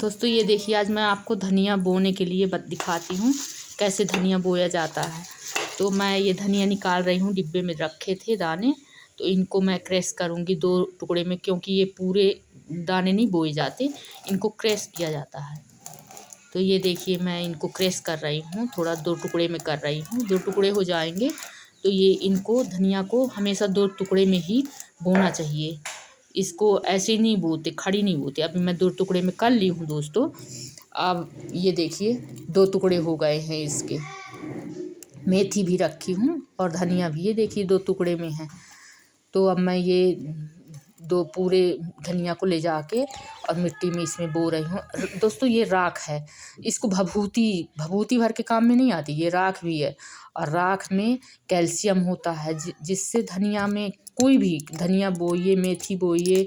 दोस्तों ये देखिए, आज मैं आपको धनिया बोने के लिए दिखाती हूँ कैसे धनिया बोया जाता है। तो मैं ये धनिया निकाल रही हूँ, डिब्बे में रखे थे दाने, तो इनको मैं क्रैश करूँगी 2 टुकड़े में, क्योंकि ये पूरे दाने नहीं बोए जाते, इनको क्रैश किया जाता है। तो ये देखिए, मैं इनको क्रैश कर रही हूँ, थोड़ा 2 टुकड़े में कर रही हूँ। 2 टुकड़े हो जाएंगे तो ये इनको धनिया को हमेशा 2 टुकड़े में ही बोना चाहिए। इसको ऐसे नहीं बोते, खड़ी नहीं बोते। अभी मैं 2 टुकड़े में कर ली हूँ दोस्तों। अब ये देखिए 2 टुकड़े हो गए हैं इसके। मेथी भी रखी हूँ और धनिया भी, ये देखिए 2 टुकड़े में है। तो अब मैं ये 2 पूरे धनिया को ले जाके और मिट्टी में इसमें बो रही हूँ। दोस्तों ये राख है, इसको भभूति भर के काम में नहीं आती, ये राख भी है। और राख में कैल्शियम होता है, जिससे धनिया में कोई भी धनिया बोइए, मेथी बोइए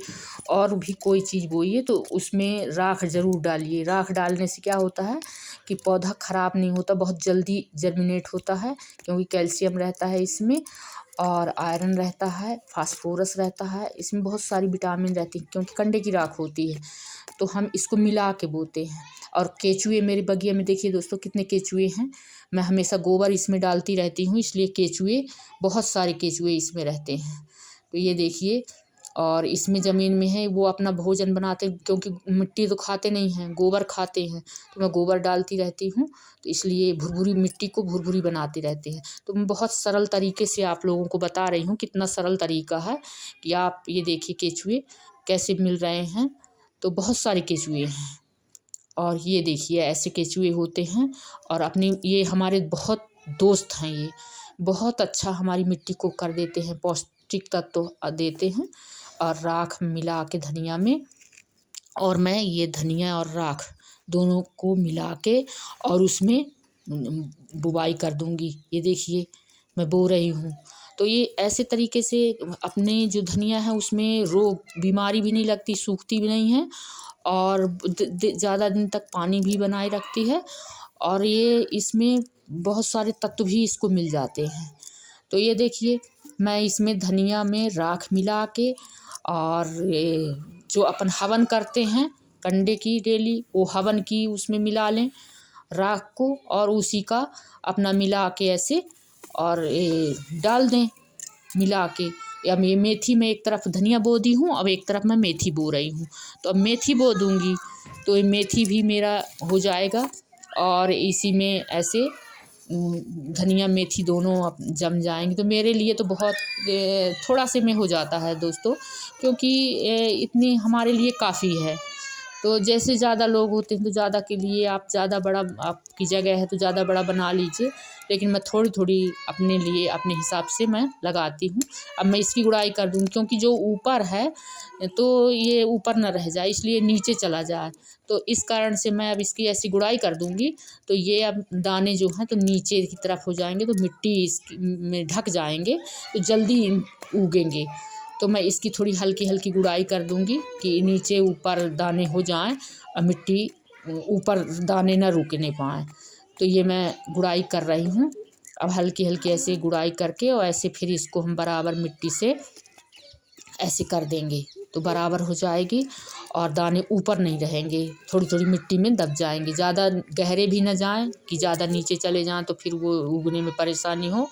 और भी कोई चीज़ बोइए तो उसमें राख ज़रूर डालिए। राख डालने से क्या होता है कि पौधा ख़राब नहीं होता, बहुत जल्दी जर्मिनेट होता है, क्योंकि कैल्शियम रहता है इसमें और आयरन रहता है, फास्फोरस रहता है, इसमें बहुत सारी विटामिन रहती है, क्योंकि कंडे की राख होती है। तो हम इसको मिला के बोते हैं। और केचुए मेरे बगिया में देखिए दोस्तों कितने केचुए हैं। मैं हमेशा गोबर इसमें डालती रहती हूँ, इसलिए केचुए, बहुत सारे केचुए इसमें रहते हैं। तो ये देखिए, और इसमें ज़मीन में है वो अपना भोजन बनाते, क्योंकि मिट्टी तो खाते नहीं हैं, गोबर खाते हैं। तो मैं गोबर डालती रहती हूँ, तो इसलिए भुरभुरी मिट्टी को भुरभुरी बनाते रहते हैं। तो मैं बहुत सरल तरीके से आप लोगों को बता रही हूँ, कितना सरल तरीका है कि आप ये देखिए केचुए कैसे मिल रहे हैं। तो बहुत सारे केचुए हैं और ये देखिए ऐसे केचुए होते हैं। और अपने ये हमारे बहुत दोस्त हैं, ये बहुत अच्छा हमारी मिट्टी को कर देते हैं, पौष्टिक तत्व देते हैं। और राख मिला के धनिया में, और मैं ये धनिया और राख दोनों को मिला के और उसमें बुवाई कर दूंगी। ये देखिए मैं बो रही हूँ। तो ये ऐसे तरीके से अपने जो धनिया है उसमें रोग बीमारी भी नहीं लगती, सूखती भी नहीं है और ज़्यादा दिन तक पानी भी बनाए रखती है। और ये इसमें बहुत सारे तत्व भी इसको मिल जाते हैं। तो ये देखिए, मैं इसमें धनिया में राख मिला के और ये जो अपन हवन करते हैं कंडे की डेली, वो हवन की उसमें मिला लें राख को, और उसी का अपना मिला के ऐसे और ये डाल दें मिला के। अब ये मेथी में एक तरफ धनिया बो दी हूँ, अब एक तरफ मैं मेथी बो रही हूँ। तो अब मेथी बो दूँगी तो ये मेथी भी मेरा हो जाएगा और इसी में ऐसे धनिया मेथी दोनों जम जाएंगे। तो मेरे लिए तो बहुत थोड़ा से में हो जाता है दोस्तों, क्योंकि इतनी हमारे लिए काफ़ी है। तो जैसे ज़्यादा लोग होते हैं तो ज़्यादा के लिए आप ज़्यादा बड़ा, आपकी जगह है तो ज़्यादा बड़ा बना लीजिए, लेकिन मैं थोड़ी थोड़ी अपने लिए अपने हिसाब से मैं लगाती हूँ। अब मैं इसकी गुड़ाई कर दूँगी, क्योंकि जो ऊपर है तो ये ऊपर ना रह जाए, इसलिए नीचे चला जाए। तो इस कारण से मैं अब इसकी ऐसी गुड़ाई कर दूँगी तो ये अब दाने जो हैं तो नीचे की तरफ हो जाएंगे, तो मिट्टी इसकी में ढक जाएंगे तो जल्दी उगेंगे। तो मैं इसकी थोड़ी हल्की हल्की गुड़ाई कर दूंगी कि नीचे ऊपर दाने हो जाएं और मिट्टी ऊपर दाने ना रुकने पाएँ। तो ये मैं गुड़ाई कर रही हूँ। अब हल्की हल्की ऐसे गुड़ाई करके और ऐसे फिर इसको हम बराबर मिट्टी से ऐसे कर देंगे तो बराबर हो जाएगी और दाने ऊपर नहीं रहेंगे, थोड़ी थोड़ी मिट्टी में दब जाएंगे। ज़्यादा गहरे भी ना जाएं कि ज़्यादा नीचे चले जाएं तो फिर वो उगने में परेशानी हो,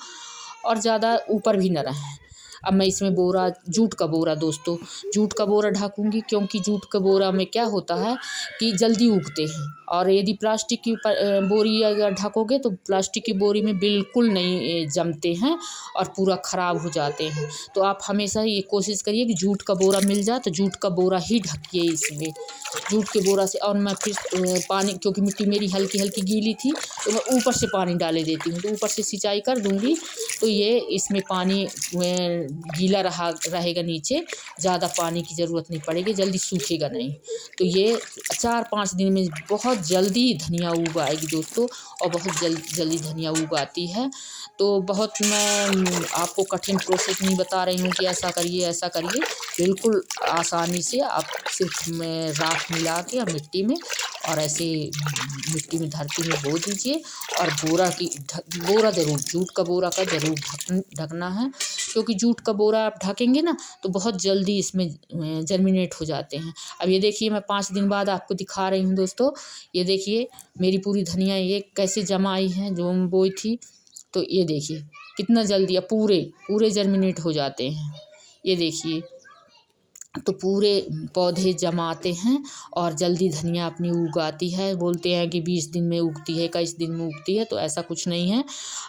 और ज़्यादा ऊपर भी ना रहें। अब मैं इसमें बोरा, जूट का बोरा दोस्तों, जूट का बोरा ढकूँगी, क्योंकि जूट का बोरा में क्या होता है कि जल्दी उगते हैं। और यदि प्लास्टिक की बोरी अगर ढकोगे तो प्लास्टिक की बोरी में बिल्कुल नहीं जमते हैं और पूरा ख़राब हो जाते हैं। तो आप हमेशा ये कोशिश करिए कि जूट का बोरा मिल जाए तो जूट का बोरा ही ढकिए इसमें, जूट के बोरा से। और मैं फिर पानी, क्योंकि मिट्टी मेरी हल्की हल्की गीली थी तो मैं ऊपर से पानी डाले देती हूँ, तो ऊपर से सिंचाई कर दूँगी तो ये इसमें पानी गीला रहेगा, नीचे ज़्यादा पानी की ज़रूरत नहीं पड़ेगी, जल्दी सूखेगा नहीं। तो ये 4-5 दिन में बहुत जल्दी धनिया उग आएगी दोस्तों, और बहुत जल्दी धनिया उग आती है। तो बहुत मैं आपको कठिन प्रोसेस नहीं बता रही हूँ कि ऐसा करिए ऐसा करिए, बिल्कुल आसानी से आप सिर्फ में राख मिला के या मिट्टी में और ऐसे मिट्टी में धरती में बो दीजिए। और बोरा ज़रूर, जूट का बोरा का ज़रूर ढकना है, क्योंकि जूट का बोरा आप ढकेंगे ना तो बहुत जल्दी इसमें जर्मिनेट हो जाते हैं। अब ये देखिए मैं 5 दिन बाद आपको दिखा रही हूँ दोस्तों। ये देखिए मेरी पूरी धनिया ये कैसे जमा आई है जो मैं बोई थी। तो ये देखिए कितना जल्दी अब पूरे पूरे जर्मिनेट हो जाते हैं। ये देखिए तो पूरे पौधे जमाते हैं और जल्दी धनिया अपनी उगाती है। बोलते हैं कि 20 दिन में उगती है, 21 दिन में उगती है, तो ऐसा कुछ नहीं है।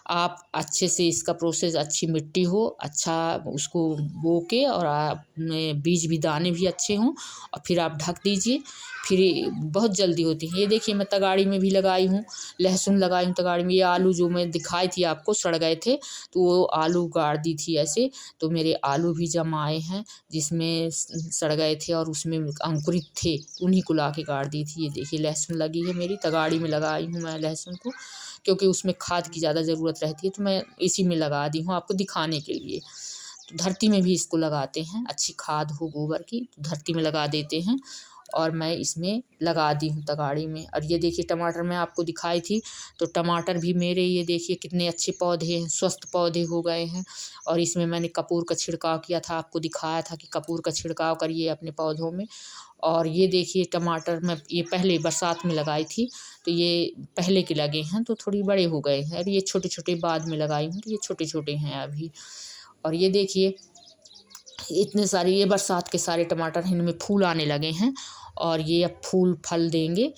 आप अच्छे से इसका प्रोसेस, अच्छी मिट्टी हो, अच्छा उसको बो के और आप में बीज भी दाने भी अच्छे हों और फिर आप ढक दीजिए, फिर ये बहुत जल्दी होती है। ये देखिए मैं तगाड़ी में भी लगाई हूँ, लहसुन लगाई हूँ तगाड़ी में। ये आलू जो मैं दिखाई थी आपको सड़ गए थे तो वो आलू गाड़ दी थी ऐसे, तो मेरे आलू भी जमाए हैं जिसमें सड़ गए थे और उसमें अंकुरित थे, उन्हीं को ला के गाड़ दी थी। ये देखिए लहसुन लगी है मेरी, तगाड़ी में लगाई हूँ मैं लहसुन को, क्योंकि उसमें खाद की ज़्यादा ज़रूरत रहती है तो मैं इसी में लगा दी हूँ आपको दिखाने के लिए। तो धरती में भी इसको लगाते हैं, अच्छी खाद हो गोबर की तो धरती में लगा देते हैं और मैं इसमें लगा दी हूँ तगाड़ी में। और ये देखिए टमाटर मैं आपको दिखाई थी, तो टमाटर भी मेरे ये देखिए कितने अच्छे पौधे हैं, स्वस्थ पौधे हो गए हैं। और इसमें मैंने कपूर का छिड़काव किया था, आपको दिखाया था कि कपूर का छिड़काव करिए अपने पौधों में। और ये देखिए टमाटर मैं ये पहले बरसात में लगाई थी, तो ये पहले के लगे हैं तो थोड़ी बड़े हो गए हैं। और ये छोटे छोटे बाद में लगाई हूँ तो ये छोटे छोटे हैं अभी। और ये देखिए इतने सारे ये बरसात के सारे टमाटर हैं, इनमें फूल आने लगे हैं और ये अब फूल फल देंगे।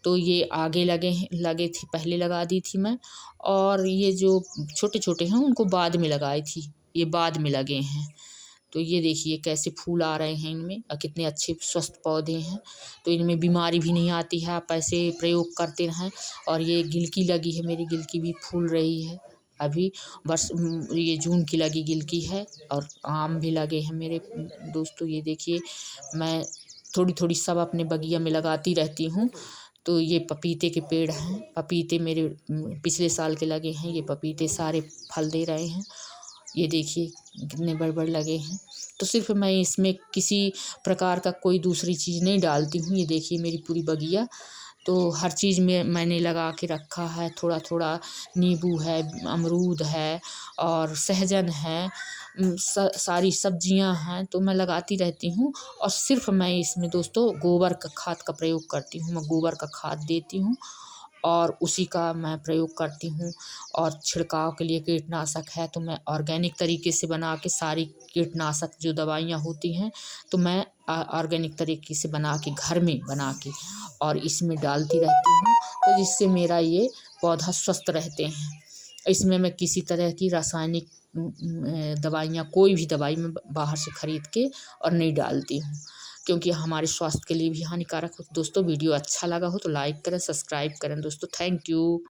तो ये आगे लगे थे, पहले लगा दी थी मैं। और ये जो छोटे छोटे हैं उनको बाद में लगाई थी, ये बाद में लगे हैं। तो ये देखिए कैसे फूल आ रहे हैं इनमें और कितने अच्छे स्वस्थ पौधे हैं। तो इनमें बीमारी भी नहीं आती है, आप ऐसे प्रयोग करते रहें। और ये गिलकी लगी है मेरी, गिलकी भी फूल रही है अभी। बस ये जून की लगी गिलकी है। और आम भी लगे हैं मेरे दोस्तों। ये देखिए मैं थोड़ी थोड़ी सब अपने बगिया में लगाती रहती हूँ। तो ये पपीते के पेड़ हैं, पपीते मेरे पिछले साल के लगे हैं, ये पपीते सारे फल दे रहे हैं। ये देखिए कितने बड़े बड़े लगे हैं। तो सिर्फ मैं इसमें किसी प्रकार का कोई दूसरी चीज़ नहीं डालती हूँ। ये देखिए मेरी पूरी बगिया, तो हर चीज़ में मैंने लगा के रखा है। थोड़ा थोड़ा नींबू है, अमरूद है और सहजन है, सारी सब्जियां हैं तो मैं लगाती रहती हूँ। और सिर्फ मैं इसमें दोस्तों गोबर का खाद का प्रयोग करती हूँ। मैं गोबर का खाद देती हूँ और उसी का मैं प्रयोग करती हूँ। और छिड़काव के लिए कीटनाशक है तो मैं ऑर्गेनिक तरीके से बना के सारी कीटनाशक जो दवाइयाँ होती हैं तो मैं ऑर्गेनिक तरीके से बना के घर में बना के और इसमें डालती रहती हूँ, तो जिससे मेरा ये पौधा स्वस्थ रहते हैं। इसमें मैं किसी तरह की रासायनिक दवाइयाँ, कोई भी दवाई मैं बाहर से खरीद के और नहीं डालती हूँ, क्योंकि हमारे स्वास्थ्य के लिए भी हानिकारक हो। दोस्तों वीडियो अच्छा लगा हो तो लाइक करें, सब्सक्राइब करें दोस्तों। Thank you.